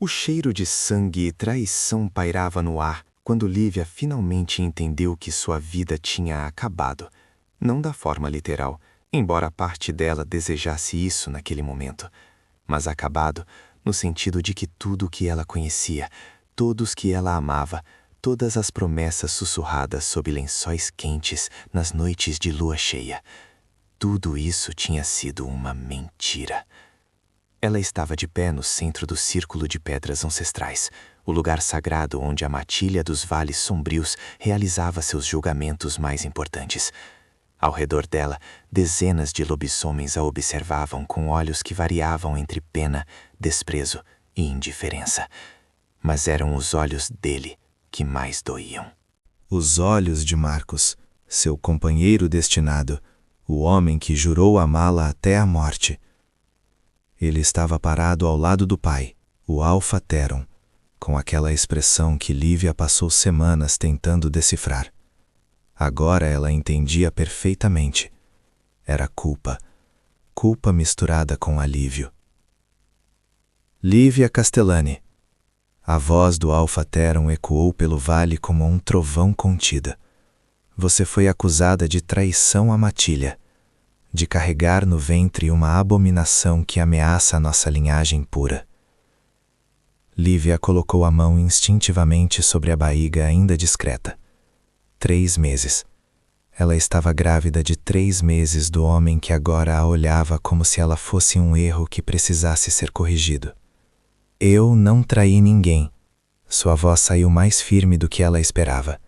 O cheiro de sangue e traição pairava no ar quando Lívia finalmente entendeu que sua vida tinha acabado. Não da forma literal, embora parte dela desejasse isso naquele momento, mas acabado no sentido de que tudo o que ela conhecia, todos que ela amava, todas as promessas sussurradas sob lençóis quentes nas noites de lua cheia, tudo isso tinha sido uma mentira. Ela estava de pé no centro do círculo de pedras ancestrais, o lugar sagrado onde a matilha dos vales sombrios realizava seus julgamentos mais importantes. Ao redor dela, dezenas de lobisomens a observavam com olhos que variavam entre pena, desprezo e indiferença. Mas eram os olhos dele que mais doíam. Os olhos de Marcus, seu companheiro destinado, o homem que jurou amá-la até a morte. Ele estava parado ao lado do pai, o Alpha Theron, com aquela expressão que Lívia passou semanas tentando decifrar. Agora ela entendia perfeitamente. Era culpa. Culpa misturada com alívio. Lívia Castellani. A voz do Alpha Theron ecoou pelo vale como um trovão contida. Você foi acusada de traição à matilha, de carregar no ventre uma abominação que ameaça a nossa linhagem pura. Lívia colocou a mão instintivamente sobre a barriga ainda discreta. 3 meses. Ela estava grávida de 3 meses do homem que agora a olhava como se ela fosse um erro que precisasse ser corrigido. Eu não traí ninguém. Sua voz saiu mais firme do que ela esperava.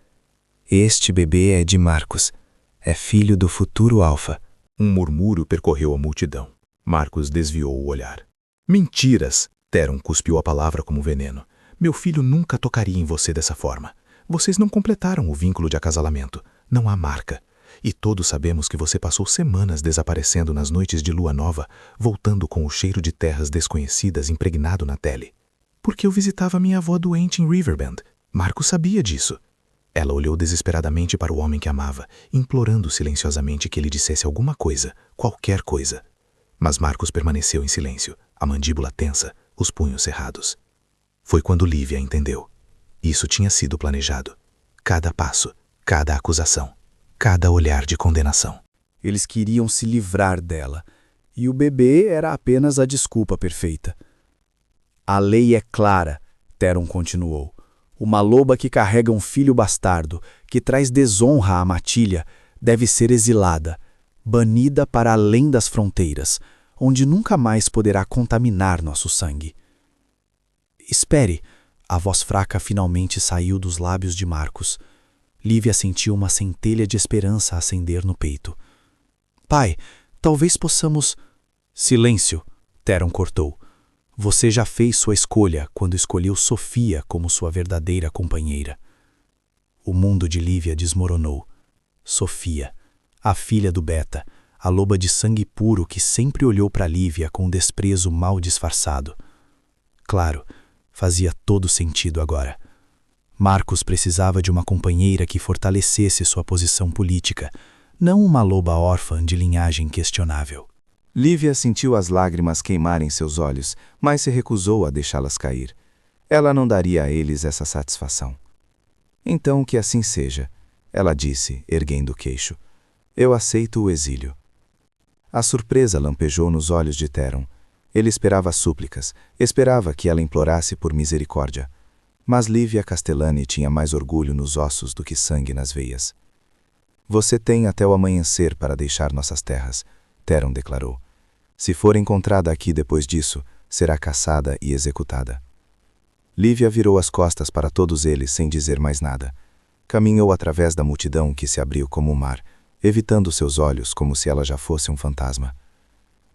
Este bebê é de Marcus. É filho do futuro Alpha. Um murmúrio percorreu a multidão. Marcus desviou o olhar. Mentiras! Theron cuspiu a palavra como veneno. Meu filho nunca tocaria em você dessa forma. Vocês não completaram o vínculo de acasalamento. Não há marca. E todos sabemos que você passou semanas desaparecendo nas noites de lua nova, voltando com o cheiro de terras desconhecidas impregnado na pele. Porque eu visitava minha avó doente em Riverbend. Marcus sabia disso. Ela olhou desesperadamente para o homem que amava, implorando silenciosamente que ele dissesse alguma coisa, qualquer coisa. Mas Marcus permaneceu em silêncio, a mandíbula tensa, os punhos cerrados. Foi quando Lívia entendeu. Isso tinha sido planejado. Cada passo, cada acusação, cada olhar de condenação. Eles queriam se livrar dela, e o bebê era apenas a desculpa perfeita. A lei é clara, Theron continuou. Uma loba que carrega um filho bastardo, que traz desonra à matilha, deve ser exilada, banida para além das fronteiras, onde nunca mais poderá contaminar nosso sangue. Espere! A voz fraca finalmente saiu dos lábios de Marcus. Lívia sentiu uma centelha de esperança acender no peito. Pai, talvez possamos... Silêncio! Theron cortou. Você já fez sua escolha quando escolheu Sofia como sua verdadeira companheira. O mundo de Lívia desmoronou. Sofia, a filha do Beta, a loba de sangue puro que sempre olhou para Lívia com desprezo mal disfarçado. Claro, fazia todo sentido agora. Marcus precisava de uma companheira que fortalecesse sua posição política, não uma loba órfã de linhagem questionável. Lívia sentiu as lágrimas queimarem seus olhos, mas se recusou a deixá-las cair. Ela não daria a eles essa satisfação. Então que assim seja, ela disse, erguendo o queixo. Eu aceito o exílio. A surpresa lampejou nos olhos de Theron. Ele esperava súplicas, esperava que ela implorasse por misericórdia. Mas Lívia Castellani tinha mais orgulho nos ossos do que sangue nas veias. Você tem até o amanhecer para deixar nossas terras, Theron declarou. Se for encontrada aqui depois disso, será caçada e executada. Lívia virou as costas para todos eles sem dizer mais nada. Caminhou através da multidão que se abriu como o mar, evitando seus olhos como se ela já fosse um fantasma.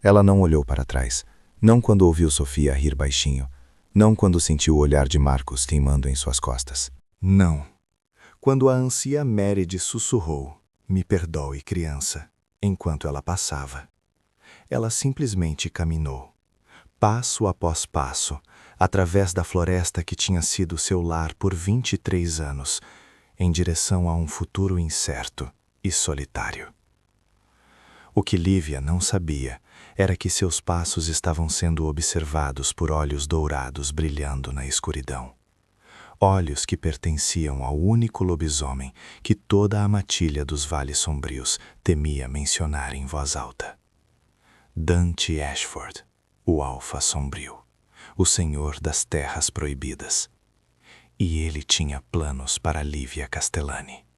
Ela não olhou para trás, não quando ouviu Sofia rir baixinho, não quando sentiu o olhar de Marcus queimando em suas costas. Não. Quando a anciã Méride sussurrou, me perdoe, criança, enquanto ela passava. Ela simplesmente caminhou, passo após passo, através da floresta que tinha sido seu lar por 23 anos, em direção a um futuro incerto e solitário. O que Lívia não sabia era que seus passos estavam sendo observados por olhos dourados brilhando na escuridão. Olhos que pertenciam ao único lobisomem que toda a matilha dos Vales Sombrios temia mencionar em voz alta. Dante Ashford, o Alfa Sombrio, o Senhor das Terras Proibidas. E ele tinha planos para Lívia Castellani.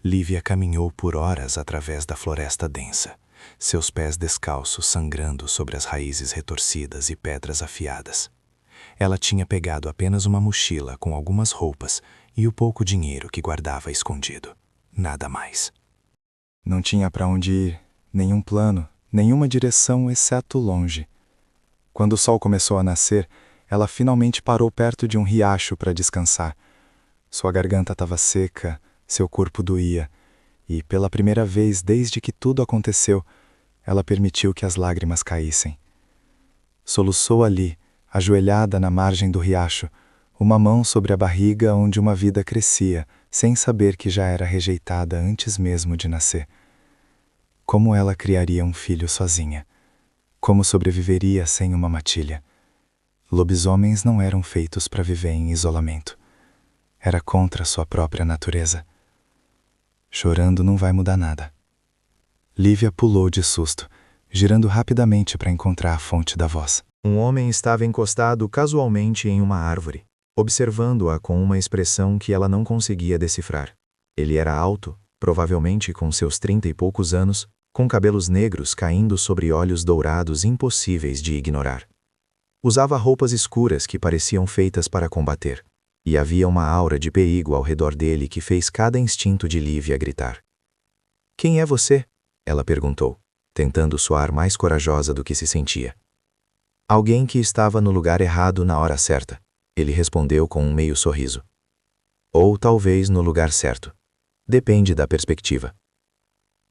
Lívia caminhou por horas através da floresta densa, seus pés descalços sangrando sobre as raízes retorcidas e pedras afiadas. Ela tinha pegado apenas uma mochila com algumas roupas e o pouco dinheiro que guardava escondido. Nada mais. Não tinha para onde ir, nenhum plano, nenhuma direção exceto longe. Quando o sol começou a nascer, ela finalmente parou perto de um riacho para descansar. Sua garganta estava seca, seu corpo doía, e pela primeira vez desde que tudo aconteceu, ela permitiu que as lágrimas caíssem. Soluçou ali, ajoelhada na margem do riacho, uma mão sobre a barriga onde uma vida crescia, sem saber que já era rejeitada antes mesmo de nascer. Como ela criaria um filho sozinha? Como sobreviveria sem uma matilha? Lobisomens não eram feitos para viver em isolamento. Era contra sua própria natureza. Chorando não vai mudar nada. Lívia pulou de susto, girando rapidamente para encontrar a fonte da voz. Um homem estava encostado casualmente em uma árvore, observando-a com uma expressão que ela não conseguia decifrar. Ele era alto, provavelmente com seus 30 e poucos anos, com cabelos negros caindo sobre olhos dourados impossíveis de ignorar. Usava roupas escuras que pareciam feitas para combater, e havia uma aura de perigo ao redor dele que fez cada instinto de Lívia gritar. "Quem é você?" ela perguntou, tentando soar mais corajosa do que se sentia. "Alguém que estava no lugar errado na hora certa", ele respondeu com um meio sorriso. "Ou talvez no lugar certo. Depende da perspectiva."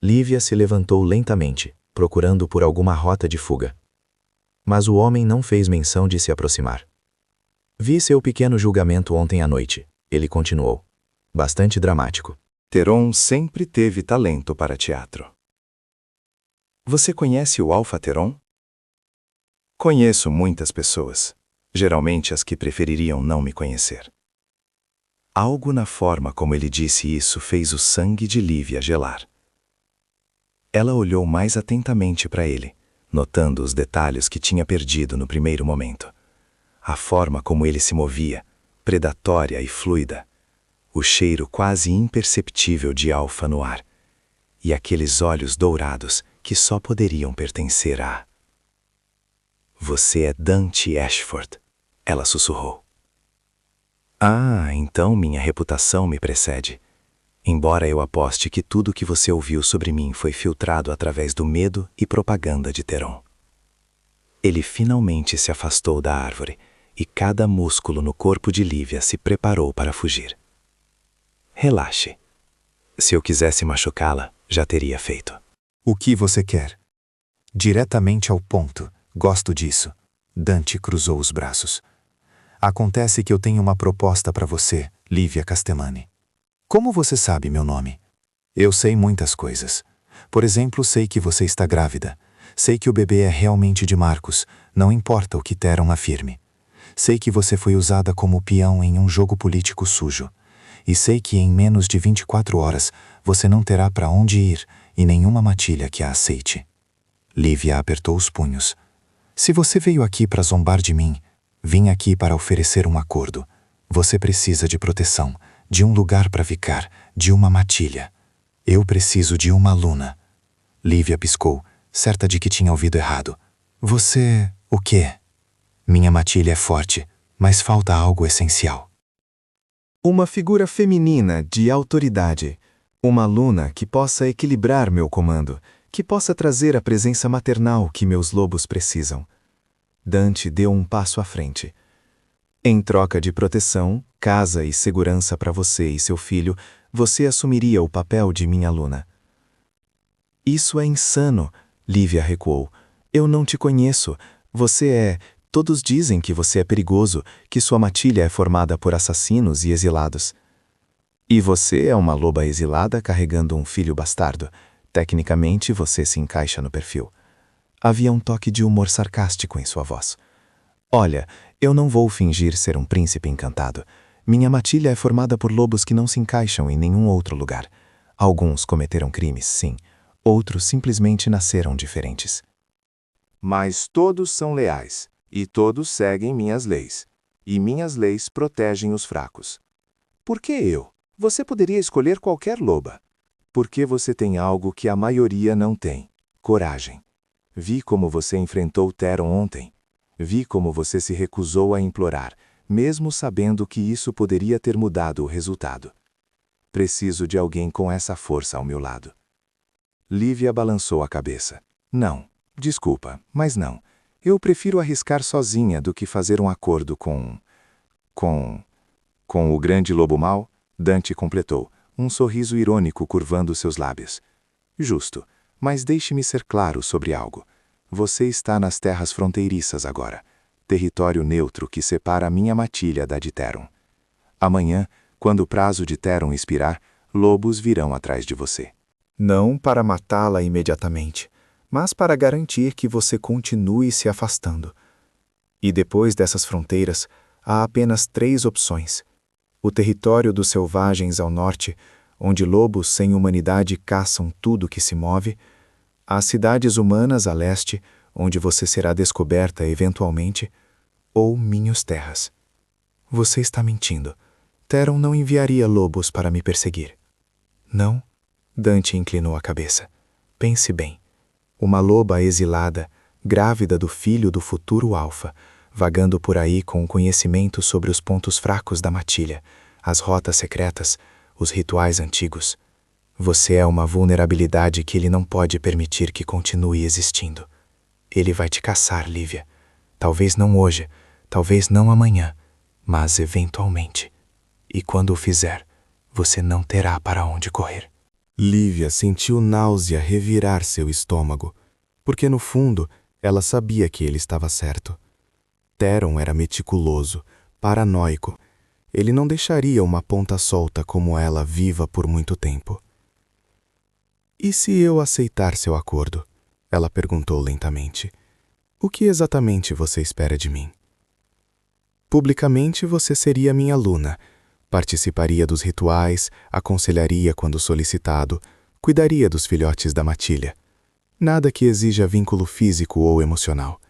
Lívia se levantou lentamente, procurando por alguma rota de fuga. Mas o homem não fez menção de se aproximar. "Vi seu pequeno julgamento ontem à noite", ele continuou. "Bastante dramático." Theron sempre teve talento para teatro. Você conhece o Alfa Theron? Conheço muitas pessoas, geralmente as que prefeririam não me conhecer. Algo na forma como ele disse isso fez o sangue de Lívia gelar. Ela olhou mais atentamente para ele, notando os detalhes que tinha perdido no primeiro momento. A forma como ele se movia, predatória e fluida. O cheiro quase imperceptível de alfa no ar. E aqueles olhos dourados que só poderiam pertencer a... "Você é Dante Ashford", ela sussurrou. "Ah, então minha reputação me precede. Embora eu aposte que tudo que você ouviu sobre mim foi filtrado através do medo e propaganda de Theron." Ele finalmente se afastou da árvore e cada músculo no corpo de Lívia se preparou para fugir. "Relaxe. Se eu quisesse machucá-la, já teria feito." "O que você quer?" "Diretamente ao ponto. Gosto disso." Dante cruzou os braços. "Acontece que eu tenho uma proposta para você, Lívia Castellani." "Como você sabe meu nome?" "Eu sei muitas coisas. Por exemplo, sei que você está grávida. Sei que o bebê é realmente de Marcos, não importa o que Theron afirme. Sei que você foi usada como peão em um jogo político sujo. E sei que em menos de 24 horas você não terá para onde ir e nenhuma matilha que a aceite." Lívia apertou os punhos. "Se você veio aqui para zombar de mim, vim aqui para oferecer um acordo. Você precisa de proteção, de um lugar para ficar, de uma matilha. Eu preciso de uma luna." Lívia piscou, certa de que tinha ouvido errado. "Você... o quê?" "Minha matilha é forte, mas falta algo essencial." Uma figura feminina de autoridade. Uma luna que possa equilibrar meu comando, que possa trazer a presença maternal que meus lobos precisam. Dante deu um passo à frente. "Em troca de proteção, casa e segurança para você e seu filho, você assumiria o papel de minha luna." "Isso é insano", Lívia recuou. "Eu não te conheço. Você é... Todos dizem que você é perigoso, que sua matilha é formada por assassinos e exilados." "E você é uma loba exilada carregando um filho bastardo. Tecnicamente, você se encaixa no perfil. Havia um toque de humor sarcástico em sua voz. Olha, eu não vou fingir ser um príncipe encantado. Minha matilha é formada por lobos que não se encaixam em nenhum outro lugar. Alguns cometeram crimes, sim. Outros simplesmente nasceram diferentes. Mas todos são leais, e todos seguem minhas leis. E minhas leis protegem os fracos. Por que eu? Você poderia escolher qualquer loba. Porque você tem algo que a maioria não tem: coragem. Vi como você enfrentou Theron ontem. Vi como você se recusou a implorar, mesmo sabendo que isso poderia ter mudado o resultado. Preciso de alguém com essa força ao meu lado. Lívia balançou a cabeça. Não, desculpa, mas não. Eu prefiro arriscar sozinha do que fazer um acordo com o grande lobo mau, Dante completou, um sorriso irônico curvando seus lábios. Justo, mas deixe-me ser claro sobre algo. Você está nas terras fronteiriças agora, território neutro que separa a minha matilha da de Theron. Amanhã, quando o prazo de Theron expirar, lobos virão atrás de você. Não para matá-la imediatamente, mas para garantir que você continue se afastando. E depois dessas fronteiras, há apenas 3 opções. O território dos selvagens ao norte, onde lobos sem humanidade caçam tudo que se move, as cidades humanas a leste, onde você será descoberta eventualmente, ou minhas terras. Você está mentindo. Theron não enviaria lobos para me perseguir. Não? Dante inclinou a cabeça. Pense bem. Uma loba exilada, grávida do filho do futuro alfa, vagando por aí com o conhecimento sobre os pontos fracos da matilha, as rotas secretas, os rituais antigos. Você é uma vulnerabilidade que ele não pode permitir que continue existindo. Ele vai te caçar, Lívia. Talvez não hoje, talvez não amanhã, mas eventualmente. E quando o fizer, você não terá para onde correr. Lívia sentiu náusea revirar seu estômago, porque no fundo ela sabia que ele estava certo. Theron era meticuloso, paranoico. Ele não deixaria uma ponta solta como ela viva por muito tempo. E se eu aceitar seu acordo? Ela perguntou lentamente. O que exatamente você espera de mim? Publicamente você seria minha aluna. Participaria dos rituais, aconselharia quando solicitado, cuidaria dos filhotes da matilha. Nada que exija vínculo físico ou emocional.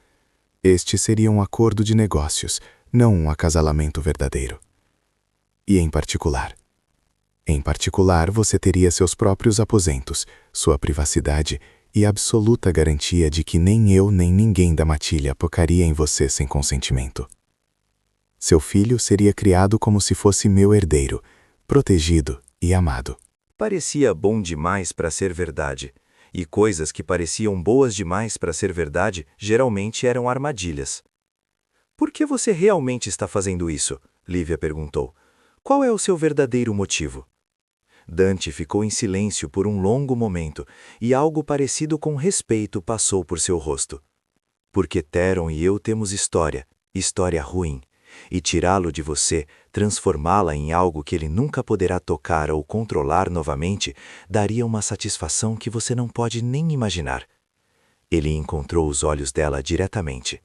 Este seria um acordo de negócios, não um acasalamento verdadeiro. E em particular, você teria seus próprios aposentos, sua privacidade e absoluta garantia de que nem eu nem ninguém da matilha tocaria em você sem consentimento. Seu filho seria criado como se fosse meu herdeiro, protegido e amado. Parecia bom demais para ser verdade, e coisas que pareciam boas demais para ser verdade geralmente eram armadilhas. Por que você realmente está fazendo isso? Lívia perguntou. Qual é o seu verdadeiro motivo? Dante ficou em silêncio por um longo momento, e algo parecido com respeito passou por seu rosto. Porque Theron e eu temos história ruim, e tirá-lo de você, transformá-la em algo que ele nunca poderá tocar ou controlar novamente, daria uma satisfação que você não pode nem imaginar. Ele encontrou os olhos dela diretamente.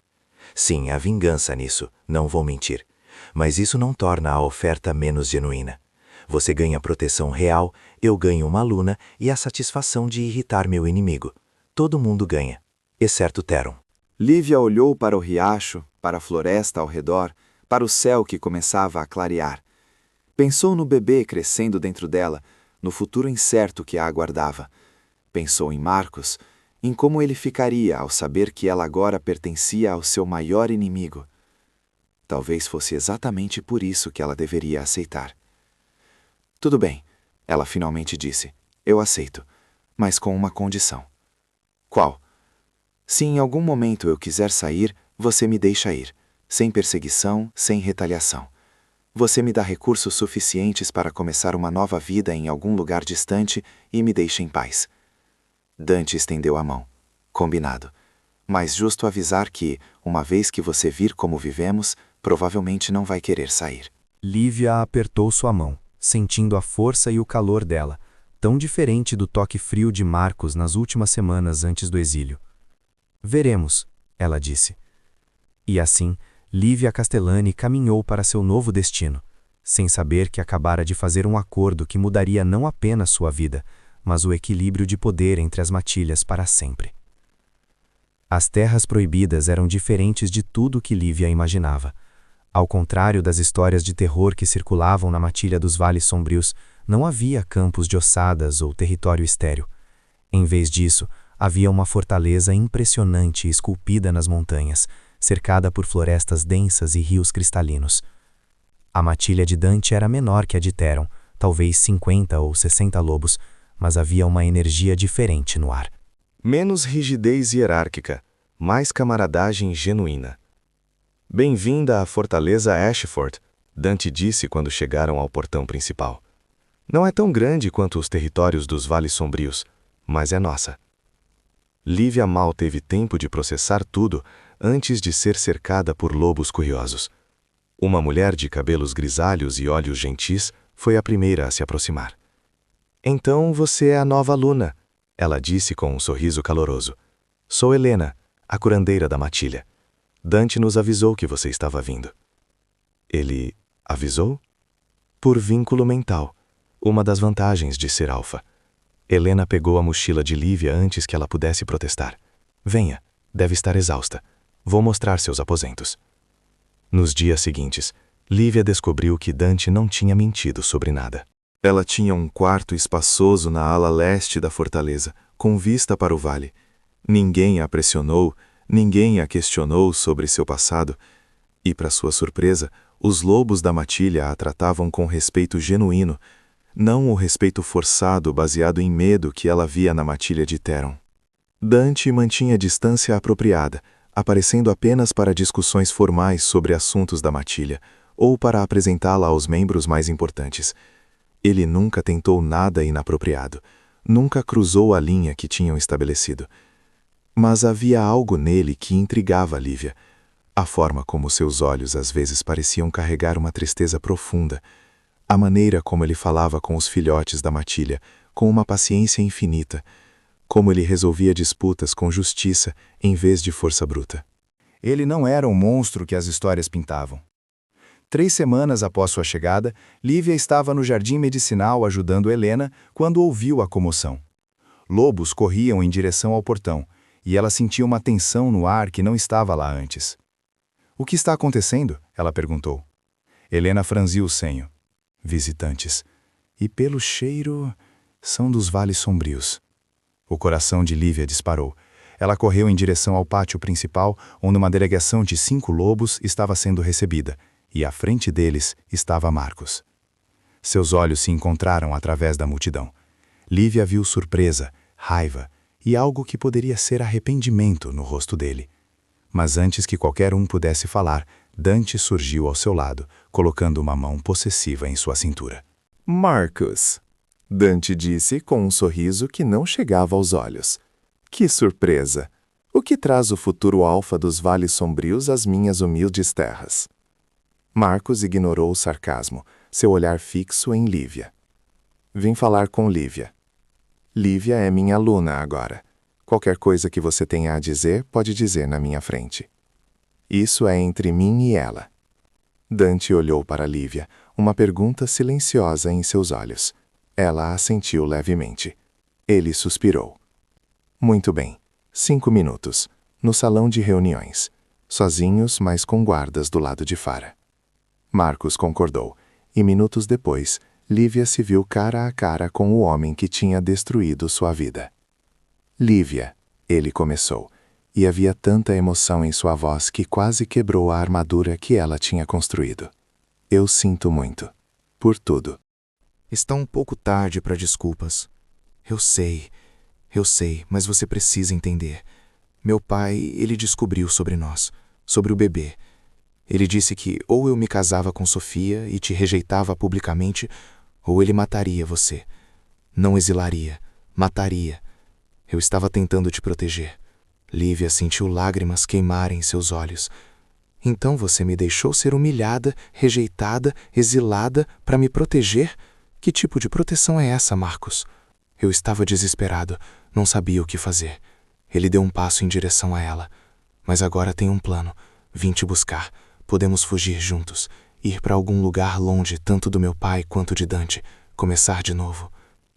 Sim, há vingança nisso, não vou mentir. Mas isso não torna a oferta menos genuína. Você ganha proteção real, eu ganho uma aluna e a satisfação de irritar meu inimigo. Todo mundo ganha, exceto Theron. Lívia olhou para o riacho, para a floresta ao redor, para o céu que começava a clarear. Pensou no bebê crescendo dentro dela, no futuro incerto que a aguardava. Pensou em Marcos, em como ele ficaria ao saber que ela agora pertencia ao seu maior inimigo. Talvez fosse exatamente por isso que ela deveria aceitar. Tudo bem, ela finalmente disse. Eu aceito, mas com uma condição. Qual? Se em algum momento eu quiser sair, você me deixa ir, sem perseguição, sem retaliação. Você me dá recursos suficientes para começar uma nova vida em algum lugar distante e me deixa em paz. Dante estendeu a mão. Combinado. Mas justo avisar que, uma vez que você vir como vivemos, provavelmente não vai querer sair. Lívia apertou sua mão, sentindo a força e o calor dela, tão diferente do toque frio de Marcos nas últimas semanas antes do exílio. Veremos, ela disse. E assim, Lívia Castellani caminhou para seu novo destino, sem saber que acabara de fazer um acordo que mudaria não apenas sua vida, mas o equilíbrio de poder entre as matilhas para sempre. As terras proibidas eram diferentes de tudo que Lívia imaginava. Ao contrário das histórias de terror que circulavam na matilha dos Vales Sombrios, não havia campos de ossadas ou território estéril. Em vez disso, havia uma fortaleza impressionante esculpida nas montanhas, cercada por florestas densas e rios cristalinos. A matilha de Dante era menor que a de Theron, talvez 50 ou 60 lobos, mas havia uma energia diferente no ar. Menos rigidez hierárquica, mais camaradagem genuína. Bem-vinda à Fortaleza Ashford, Dante disse quando chegaram ao portão principal. Não é tão grande quanto os territórios dos Vales Sombrios, mas é nossa. Lívia mal teve tempo de processar tudo antes de ser cercada por lobos curiosos. Uma mulher de cabelos grisalhos e olhos gentis foi a primeira a se aproximar. Então você é a nova aluna, ela disse com um sorriso caloroso. Sou Helena, a curandeira da matilha. Dante nos avisou que você estava vindo. Ele avisou? Por vínculo mental, uma das vantagens de ser alfa. Helena pegou a mochila de Lívia antes que ela pudesse protestar. Venha, deve estar exausta. Vou mostrar seus aposentos. Nos dias seguintes, Lívia descobriu que Dante não tinha mentido sobre nada. Ela tinha um quarto espaçoso na ala leste da fortaleza, com vista para o vale. Ninguém a pressionou, ninguém a questionou sobre seu passado, e, para sua surpresa, os lobos da matilha a tratavam com respeito genuíno, não o respeito forçado baseado em medo que ela via na matilha de Theron. Dante mantinha distância apropriada, aparecendo apenas para discussões formais sobre assuntos da matilha, ou para apresentá-la aos membros mais importantes. Ele nunca tentou nada inapropriado, nunca cruzou a linha que tinham estabelecido. Mas havia algo nele que intrigava Lívia, a forma como seus olhos às vezes pareciam carregar uma tristeza profunda, a maneira como ele falava com os filhotes da matilha, com uma paciência infinita, como ele resolvia disputas com justiça em vez de força bruta. Ele não era o monstro que as histórias pintavam. 3 semanas após sua chegada, Lívia estava no jardim medicinal ajudando Helena quando ouviu a comoção. Lobos corriam em direção ao portão, e ela sentia uma tensão no ar que não estava lá antes. O que está acontecendo? Ela perguntou. Helena franziu o senho. Visitantes. E pelo cheiro, são dos Vales Sombrios. O coração de Lívia disparou. Ela correu em direção ao pátio principal, onde uma delegação de 5 lobos estava sendo recebida, e à frente deles estava Marcos. Seus olhos se encontraram através da multidão. Lívia viu surpresa, raiva e algo que poderia ser arrependimento no rosto dele. Mas antes que qualquer um pudesse falar, Dante surgiu ao seu lado, colocando uma mão possessiva em sua cintura. Marcos, Dante disse com um sorriso que não chegava aos olhos. Que surpresa! O que traz o futuro alfa dos Vales Sombrios às minhas humildes terras? Marcos ignorou o sarcasmo, seu olhar fixo em Lívia. Vim falar com Lívia. Lívia é minha aluna agora. Qualquer coisa que você tenha a dizer, pode dizer na minha frente. Isso é entre mim e ela. Dante olhou para Lívia, uma pergunta silenciosa em seus olhos. Ela assentiu levemente. Ele suspirou. Muito bem. 5 minutos. No salão de reuniões. Sozinhos, mas com guardas do lado de fora. Marcos concordou, e minutos depois, Lívia se viu cara a cara com o homem que tinha destruído sua vida. Lívia, ele começou, e havia tanta emoção em sua voz que quase quebrou a armadura que ela tinha construído. Eu sinto muito. Por tudo. Está um pouco tarde para desculpas. Eu sei, mas você precisa entender. Meu pai, ele descobriu sobre nós, sobre o bebê. Ele disse que ou eu me casava com Sofia e te rejeitava publicamente, ou ele mataria você. Não exilaria, mataria. Eu estava tentando te proteger. Lívia sentiu lágrimas queimarem seus olhos. Então você me deixou ser humilhada, rejeitada, exilada para me proteger? Que tipo de proteção é essa, Marcos? Eu estava desesperado, não sabia o que fazer. Ele deu um passo em direção a ela. Mas agora tem um plano. Vim te buscar. Podemos fugir juntos. Ir para algum lugar longe, tanto do meu pai quanto de Dante. Começar de novo.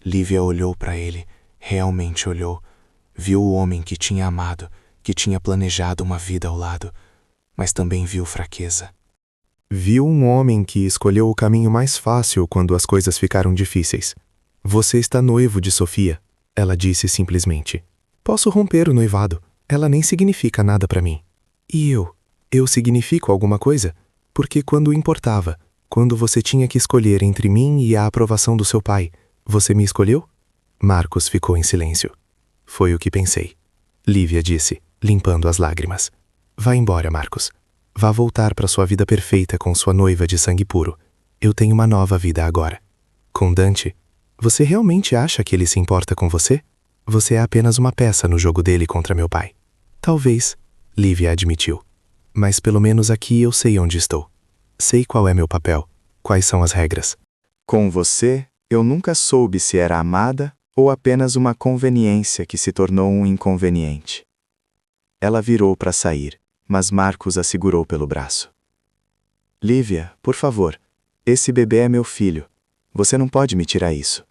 Lívia olhou para ele. Realmente olhou. Viu o homem que tinha amado, que tinha planejado uma vida ao lado. Mas também viu fraqueza. Viu um homem que escolheu o caminho mais fácil quando as coisas ficaram difíceis. Você está noivo de Sofia, ela disse simplesmente. Posso romper o noivado, ela nem significa nada para mim. E eu significo alguma coisa? Porque quando importava, quando você tinha que escolher entre mim e a aprovação do seu pai, você me escolheu? Marcos ficou em silêncio. Foi o que pensei. Lívia disse, limpando as lágrimas. Vá embora, Marcos. Vá voltar para sua vida perfeita com sua noiva de sangue puro. Eu tenho uma nova vida agora. Com Dante, você realmente acha que ele se importa com você? Você é apenas uma peça no jogo dele contra meu pai. Talvez, Lívia admitiu. Mas pelo menos aqui eu sei onde estou. Sei qual é meu papel, quais são as regras. Com você, eu nunca soube se era amada ou apenas uma conveniência que se tornou um inconveniente. Ela virou para sair, mas Marcos a segurou pelo braço. Lívia, por favor, esse bebê é meu filho. Você não pode me tirar isso.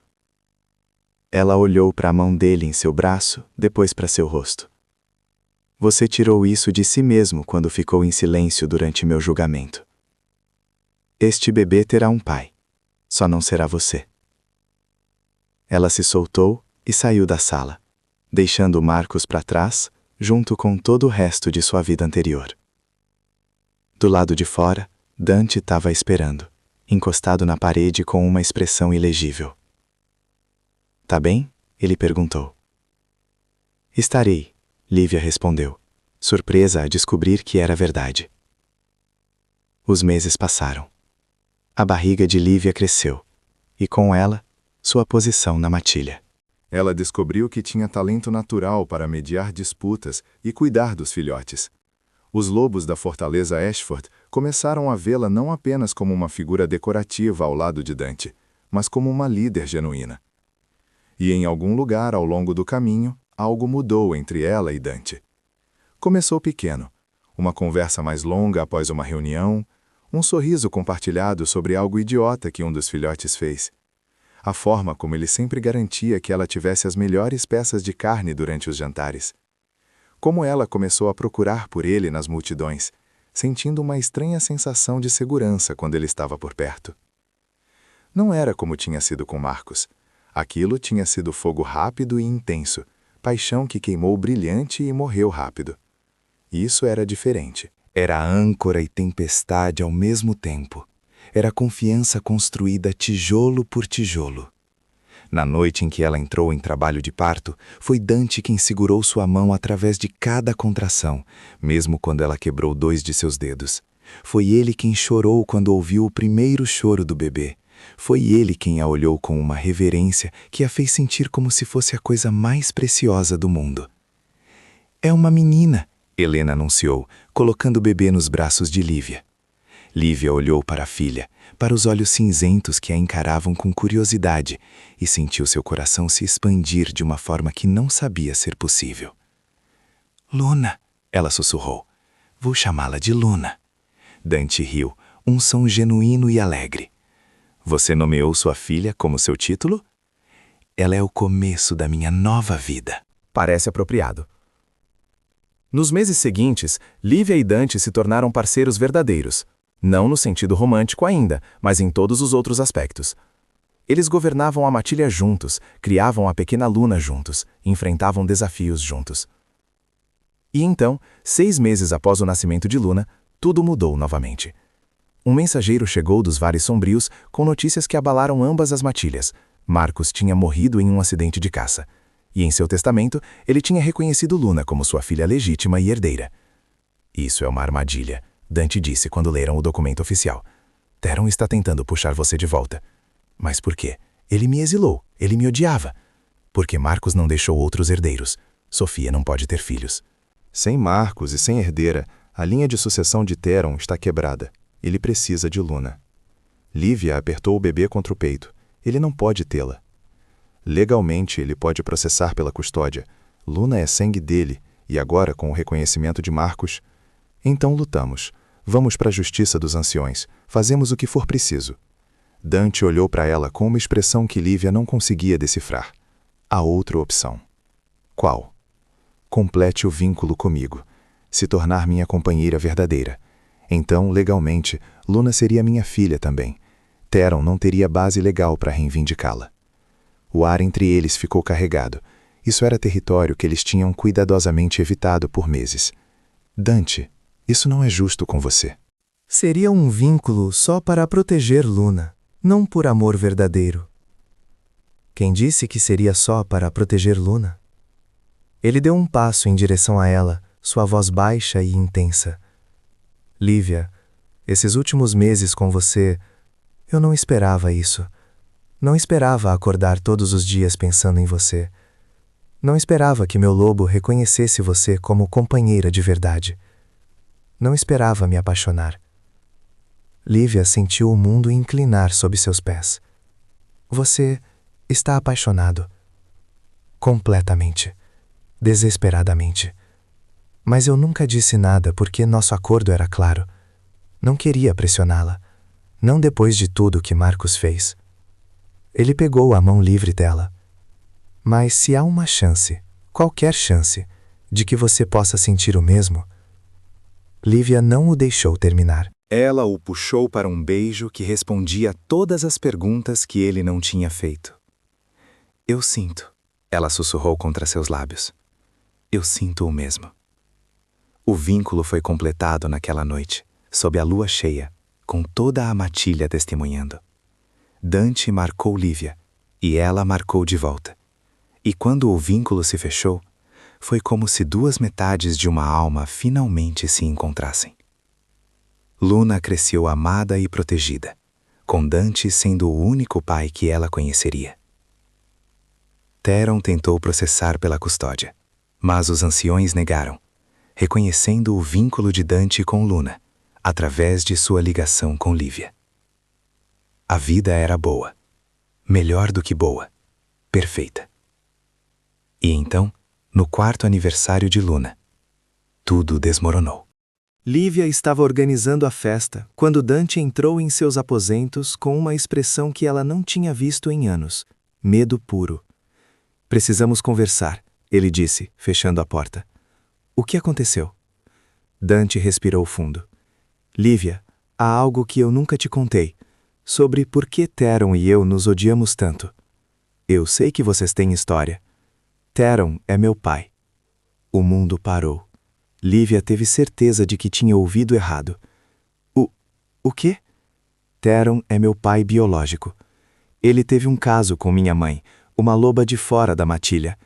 Ela olhou para a mão dele em seu braço, depois para seu rosto. Você tirou isso de si mesmo quando ficou em silêncio durante meu julgamento. Este bebê terá um pai. Só não será você. Ela se soltou e saiu da sala, deixando Marcos para trás, junto com todo o resto de sua vida anterior. Do lado de fora, Dante estava esperando, encostado na parede com uma expressão ilegível. Tá bem? Ele perguntou. Estarei, Lívia respondeu, surpresa a descobrir que era verdade. Os meses passaram. A barriga de Lívia cresceu, e com ela, sua posição na matilha. Ela descobriu que tinha talento natural para mediar disputas e cuidar dos filhotes. Os lobos da fortaleza Ashford começaram a vê-la não apenas como uma figura decorativa ao lado de Dante, mas como uma líder genuína. E em algum lugar ao longo do caminho, algo mudou entre ela e Dante. Começou pequeno, uma conversa mais longa após uma reunião, um sorriso compartilhado sobre algo idiota que um dos filhotes fez. A forma como ele sempre garantia que ela tivesse as melhores peças de carne durante os jantares. Como ela começou a procurar por ele nas multidões, sentindo uma estranha sensação de segurança quando ele estava por perto. Não era como tinha sido com Marcos. Aquilo tinha sido fogo rápido e intenso, paixão que queimou brilhante e morreu rápido. Isso era diferente. Era âncora e tempestade ao mesmo tempo. Era confiança construída tijolo por tijolo. Na noite em que ela entrou em trabalho de parto, foi Dante quem segurou sua mão através de cada contração, mesmo quando ela quebrou 2 de seus dedos. Foi ele quem chorou quando ouviu o primeiro choro do bebê. Foi ele quem a olhou com uma reverência que a fez sentir como se fosse a coisa mais preciosa do mundo. É uma menina, Helena anunciou, colocando o bebê nos braços de Lívia. Lívia olhou para a filha, para os olhos cinzentos que a encaravam com curiosidade, e sentiu seu coração se expandir de uma forma que não sabia ser possível. Luna, ela sussurrou. Vou chamá-la de Luna. Dante riu, um som genuíno e alegre. Você nomeou sua filha como seu título? Ela é o começo da minha nova vida. Parece apropriado. Nos meses seguintes, Lívia e Dante se tornaram parceiros verdadeiros. Não no sentido romântico ainda, mas em todos os outros aspectos. Eles governavam a matilha juntos, criavam a pequena Luna juntos, enfrentavam desafios juntos. E então, 6 meses após o nascimento de Luna, tudo mudou novamente. Um mensageiro chegou dos vales sombrios com notícias que abalaram ambas as matilhas. Marcos tinha morrido em um acidente de caça. E em seu testamento, ele tinha reconhecido Luna como sua filha legítima e herdeira. Isso é uma armadilha, Dante disse quando leram o documento oficial. Theron está tentando puxar você de volta. Mas por quê? Ele me exilou, ele me odiava. Porque Marcos não deixou outros herdeiros. Sofia não pode ter filhos. Sem Marcos e sem herdeira, a linha de sucessão de Theron está quebrada. Ele precisa de Luna. Lívia apertou o bebê contra o peito. Ele não pode tê-la. Legalmente, ele pode processar pela custódia. Luna é sangue dele, e agora, com o reconhecimento de Marcos... Então lutamos. Vamos para a justiça dos anciões. Fazemos o que for preciso. Dante olhou para ela com uma expressão que Lívia não conseguia decifrar. Há outra opção. Qual? Complete o vínculo comigo. Se tornar minha companheira verdadeira. Então, legalmente, Luna seria minha filha também. Theron não teria base legal para reivindicá-la. O ar entre eles ficou carregado. Isso era território que eles tinham cuidadosamente evitado por meses. Dante, isso não é justo com você. Seria um vínculo só para proteger Luna, não por amor verdadeiro. Quem disse que seria só para proteger Luna? Ele deu um passo em direção a ela, sua voz baixa e intensa. Lívia, esses últimos meses com você, eu não esperava isso. Não esperava acordar todos os dias pensando em você. Não esperava que meu lobo reconhecesse você como companheira de verdade. Não esperava me apaixonar. Lívia sentiu o mundo inclinar sob seus pés. Você está apaixonado. Completamente. Desesperadamente. Mas eu nunca disse nada porque nosso acordo era claro. Não queria pressioná-la. Não depois de tudo que Marcos fez. Ele pegou a mão livre dela. Mas se há uma chance, qualquer chance, de que você possa sentir o mesmo... Lívia não o deixou terminar. Ela o puxou para um beijo que respondia a todas as perguntas que ele não tinha feito. Eu sinto, ela sussurrou contra seus lábios. Eu sinto o mesmo. O vínculo foi completado naquela noite, sob a lua cheia, com toda a matilha testemunhando. Dante marcou Lívia, e ela marcou de volta. E quando o vínculo se fechou, foi como se duas metades de uma alma finalmente se encontrassem. Luna cresceu amada e protegida, com Dante sendo o único pai que ela conheceria. Theron tentou processar pela custódia, mas os anciões negaram, reconhecendo o vínculo de Dante com Luna, através de sua ligação com Lívia. A vida era boa, melhor do que boa, perfeita. E então, no quarto aniversário de Luna, tudo desmoronou. Lívia estava organizando a festa quando Dante entrou em seus aposentos com uma expressão que ela não tinha visto em anos: medo puro. Precisamos conversar, ele disse, fechando a porta. O que aconteceu? Dante respirou fundo. Lívia, há algo que eu nunca te contei, sobre por que Theron e eu nos odiamos tanto. Eu sei que vocês têm história. Theron é meu pai. O mundo parou. Lívia teve certeza de que tinha ouvido errado. O quê? Theron é meu pai biológico. Ele teve um caso com minha mãe, uma loba de fora da matilha.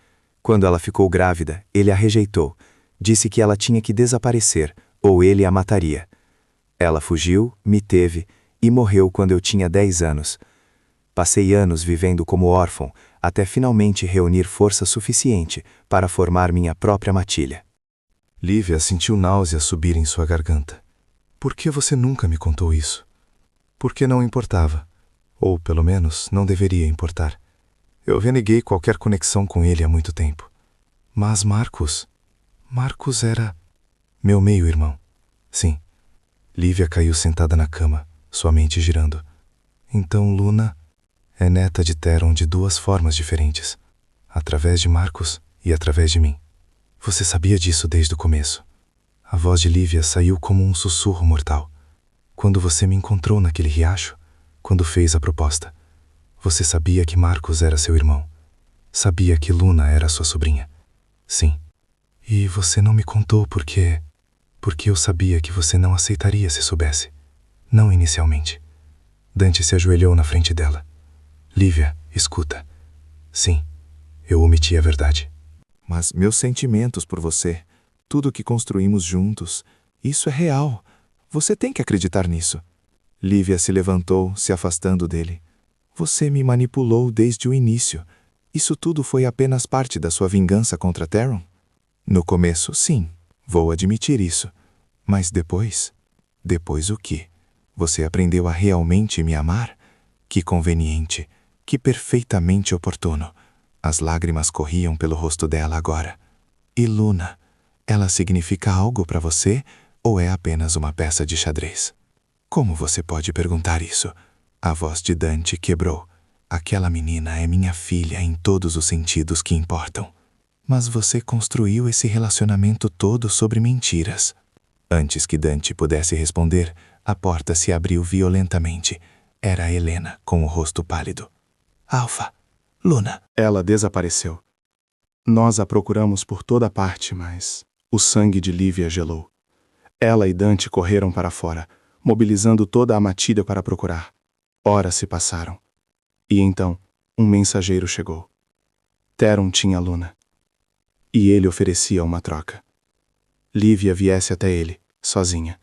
Quando ela ficou grávida, ele a rejeitou. Disse que ela tinha que desaparecer, ou ele a mataria. Ela fugiu, me teve, e morreu quando eu tinha 10 anos. Passei anos vivendo como órfão, até finalmente reunir força suficiente para formar minha própria matilha. Lívia sentiu náusea subir em sua garganta. Por que você nunca me contou isso? Porque não importava. Ou, pelo menos, não deveria importar. Eu reneguei qualquer conexão com ele há muito tempo. Mas Marcos era meu meio-irmão. Sim. Lívia caiu sentada na cama, sua mente girando. Então Luna é neta de Theron de duas formas diferentes. Através de Marcos e através de mim. Você sabia disso desde o começo. A voz de Lívia saiu como um sussurro mortal. Quando você me encontrou naquele riacho, quando fez a proposta, você sabia que Marcos era seu irmão. Sabia que Luna era sua sobrinha. Sim. E você não me contou porque eu sabia que você não aceitaria se soubesse. Não inicialmente. Dante se ajoelhou na frente dela. Lívia, escuta. Sim, eu omiti a verdade. Mas meus sentimentos por você, tudo que construímos juntos, isso é real. Você tem que acreditar nisso. Lívia se levantou, se afastando dele. Você me manipulou desde o início. Isso tudo foi apenas parte da sua vingança contra Theron? No começo, sim, vou admitir isso. Mas depois? Depois o quê? Você aprendeu a realmente me amar? Que conveniente, que perfeitamente oportuno. As lágrimas corriam pelo rosto dela agora. E Luna, ela significa algo para você ou é apenas uma peça de xadrez? Como você pode perguntar isso? A voz de Dante quebrou. Aquela menina é minha filha em todos os sentidos que importam. Mas você construiu esse relacionamento todo sobre mentiras. Antes que Dante pudesse responder, a porta se abriu violentamente. Era Helena, com o rosto pálido. Alfa, Luna. Ela desapareceu. Nós a procuramos por toda parte, mas o sangue de Lívia gelou. Ela e Dante correram para fora, mobilizando toda a matilha para procurar. Horas se passaram. E então, um mensageiro chegou. Theron tinha Luna. E ele oferecia uma troca. Lívia viesse até ele, sozinha.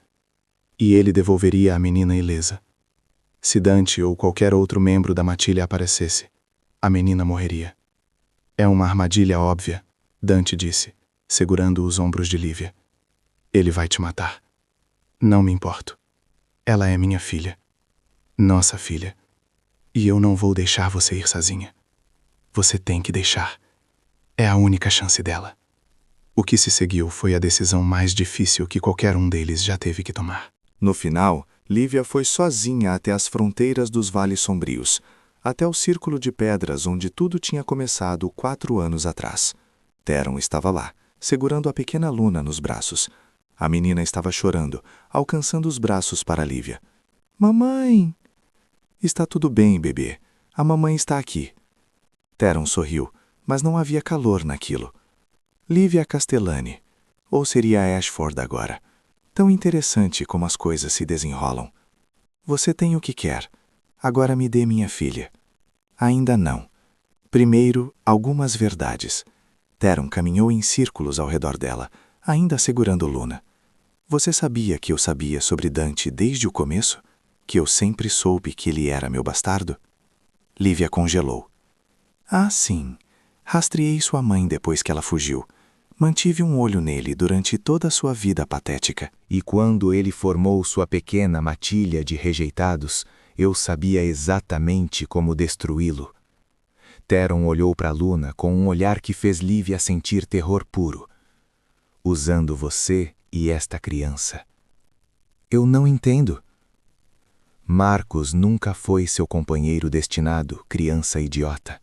E ele devolveria a menina ilesa. Se Dante ou qualquer outro membro da matilha aparecesse, a menina morreria. É uma armadilha óbvia, Dante disse, segurando os ombros de Lívia. Ele vai te matar. Não me importo. Ela é minha filha. Nossa filha. E eu não vou deixar você ir sozinha. Você tem que deixar. É a única chance dela. O que se seguiu foi a decisão mais difícil que qualquer um deles já teve que tomar. No final, Lívia foi sozinha até as fronteiras dos Vales Sombrios, até o círculo de pedras onde tudo tinha começado 4 anos atrás. Theron estava lá, segurando a pequena Luna nos braços. A menina estava chorando, alcançando os braços para Lívia. Mamãe! Está tudo bem, bebê. A mamãe está aqui. Theron sorriu, mas não havia calor naquilo. Lívia Castellani, ou seria Ashford agora. Tão interessante como as coisas se desenrolam. Você tem o que quer. Agora me dê minha filha. Ainda não. Primeiro, algumas verdades. Theron caminhou em círculos ao redor dela, ainda segurando Luna. Você sabia que eu sabia sobre Dante desde o começo? Que eu sempre soube que ele era meu bastardo? Lívia congelou. Ah, sim. Rastreei sua mãe depois que ela fugiu. Mantive um olho nele durante toda a sua vida patética. E quando ele formou sua pequena matilha de rejeitados, eu sabia exatamente como destruí-lo. Theron olhou para Luna com um olhar que fez Lívia sentir terror puro. Usando você e esta criança. Eu não entendo. Marcos nunca foi seu companheiro destinado, criança idiota.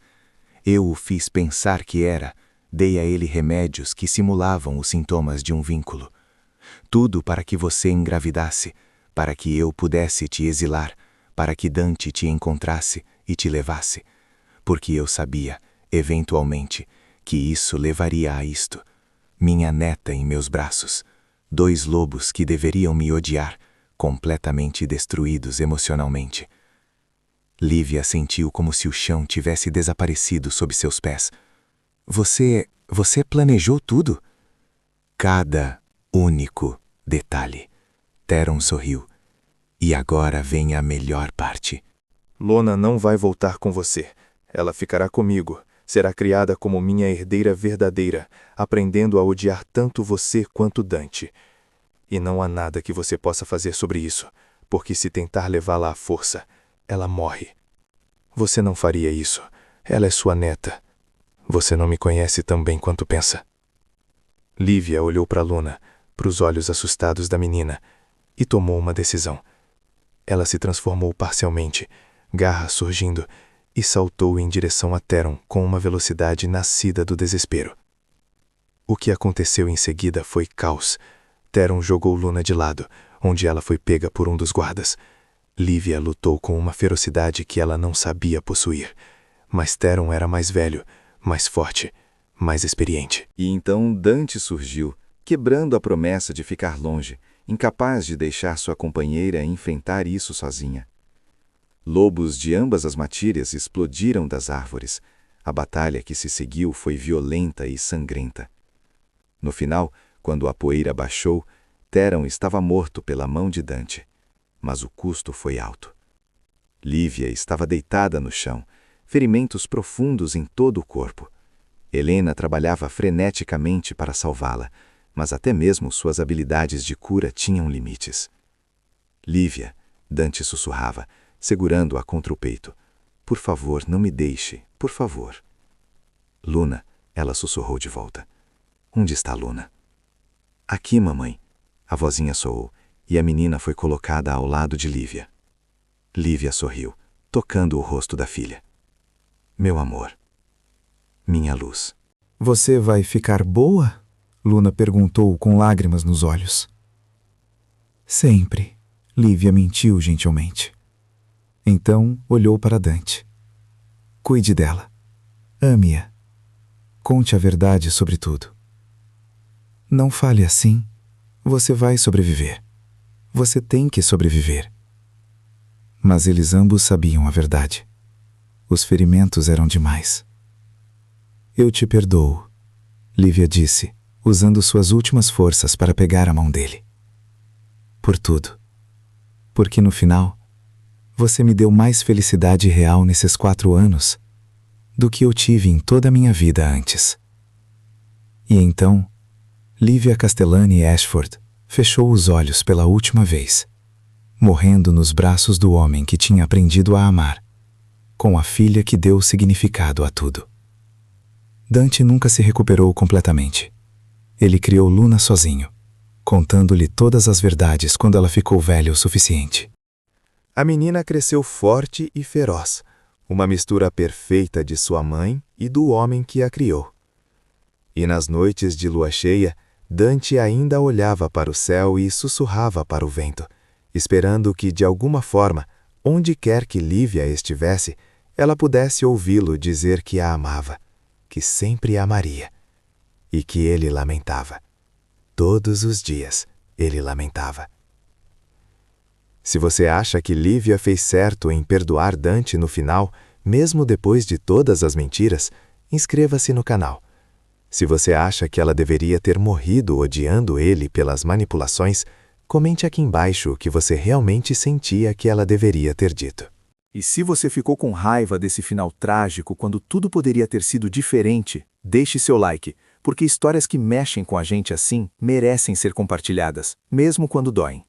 Eu o fiz pensar que era, dei a ele remédios que simulavam os sintomas de um vínculo. Tudo para que você engravidasse, para que eu pudesse te exilar, para que Dante te encontrasse e te levasse. Porque eu sabia, eventualmente, que isso levaria a isto. Minha neta em meus braços. 2 lobos que deveriam me odiar, completamente destruídos emocionalmente. Lívia sentiu como se o chão tivesse desaparecido sob seus pés. Você planejou tudo? Cada único detalhe. Theron sorriu. E agora vem a melhor parte. Luna não vai voltar com você. Ela ficará comigo. Será criada como minha herdeira verdadeira, aprendendo a odiar tanto você quanto Dante. E não há nada que você possa fazer sobre isso, porque se tentar levá-la à força, ela morre. Você não faria isso. Ela é sua neta. Você não me conhece tão bem quanto pensa. Lívia olhou para Luna, para os olhos assustados da menina, e tomou uma decisão. Ela se transformou parcialmente, garra surgindo, e saltou em direção a Theron com uma velocidade nascida do desespero. O que aconteceu em seguida foi caos. Theron jogou Luna de lado, onde ela foi pega por um dos guardas. Lívia lutou com uma ferocidade que ela não sabia possuir. Mas Theron era mais velho, mais forte, mais experiente. E então Dante surgiu, quebrando a promessa de ficar longe, incapaz de deixar sua companheira enfrentar isso sozinha. Lobos de ambas as matilhas explodiram das árvores. A batalha que se seguiu foi violenta e sangrenta. No final, quando a poeira baixou, Theron estava morto pela mão de Dante. Mas o custo foi alto. Lívia estava deitada no chão, ferimentos profundos em todo o corpo. Helena trabalhava freneticamente para salvá-la, mas até mesmo suas habilidades de cura tinham limites. Lívia, Dante sussurrava, segurando-a contra o peito. Por favor, não me deixe, por favor. Luna, ela sussurrou de volta. Onde está Luna? Aqui, mamãe. A vozinha soou, e a menina foi colocada ao lado de Lívia. Lívia sorriu, tocando o rosto da filha. Meu amor. Minha luz. Você vai ficar boa? Luna perguntou com lágrimas nos olhos. Sempre. Lívia mentiu gentilmente. Então olhou para Dante. Cuide dela. Ame-a. Conte a verdade sobre tudo. Não fale assim. Você vai sobreviver. Você tem que sobreviver. Mas eles ambos sabiam a verdade. Os ferimentos eram demais. Eu te perdoo, Lívia disse, usando suas últimas forças para pegar a mão dele. Por tudo. Porque no final, você me deu mais felicidade real nesses 4 anos do que eu tive em toda a minha vida antes. E então, Lívia Castellani Ashford fechou os olhos pela última vez, morrendo nos braços do homem que tinha aprendido a amar, com a filha que deu significado a tudo. Dante nunca se recuperou completamente. Ele criou Luna sozinho, contando-lhe todas as verdades quando ela ficou velha o suficiente. A menina cresceu forte e feroz, uma mistura perfeita de sua mãe e do homem que a criou. E nas noites de lua cheia, Dante ainda olhava para o céu e sussurrava para o vento, esperando que, de alguma forma, onde quer que Lívia estivesse, ela pudesse ouvi-lo dizer que a amava, que sempre a amaria, e que ele lamentava. Todos os dias ele lamentava. Se você acha que Lívia fez certo em perdoar Dante no final, mesmo depois de todas as mentiras, inscreva-se no canal. Se você acha que ela deveria ter morrido odiando ele pelas manipulações, comente aqui embaixo o que você realmente sentia que ela deveria ter dito. E se você ficou com raiva desse final trágico quando tudo poderia ter sido diferente, deixe seu like, porque histórias que mexem com a gente assim merecem ser compartilhadas, mesmo quando doem.